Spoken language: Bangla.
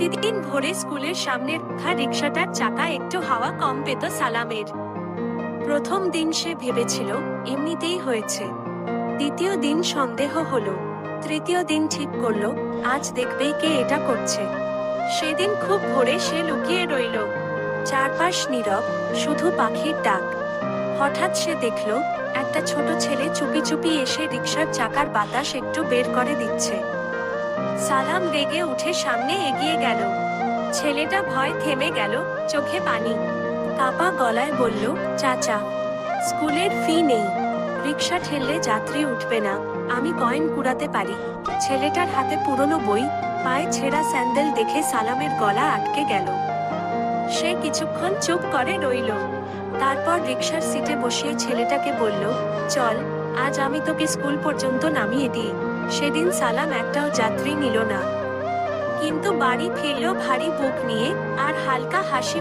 প্রতিদিন ভোরে স্কুলের সামনে রাখা রিকশাটার চাকা একটু হাওয়া কম পেত সালামের। প্রথম দিন সে ভেবেছিল এমনিতেই হয়েছে। দ্বিতীয় দিন সন্দেহ হলো। তৃতীয় দিন ঠিক করলো আজ দেখবেই কে এটা করছে। সেদিন খুব ভোরে সে লুকিয়ে রইল। চারপাশ নীরব, শুধু পাখির ডাক। হঠাৎ সে দেখল একটা ছোট ছেলে চুপি চুপি এসে রিকশার চাকার বাতাস একটু বের করে দিচ্ছে। সালাম রেগে উঠে সামনে এগিয়ে গেল। ছেলেটা ভয় থেমে গেল, চোখে পানি। কাপা গলায় বলল, চাচা, স্কুলের ফি নেই, রিকশা ঠেললে যাত্রী উঠবে না, আমি কয়েন কুড়াতে পারি। ছেলেটার হাতে পুরনো বই, পায়ে ছেঁড়া স্যান্ডেল দেখে সালামের গলা আটকে গেল। সে কিছুক্ষণ চুপ করে রইল। তারপর রিকশার সিটে বসিয়ে ছেলেটাকে বলল, চল, আজ আমি তোকে স্কুল পর্যন্ত নামিয়ে দিই। সেদিন সালাম একটাও যাত্রী নিল না, কিন্তু বাড়ি ফিরল ভারী বুক নিয়ে আর হালকা হাসি।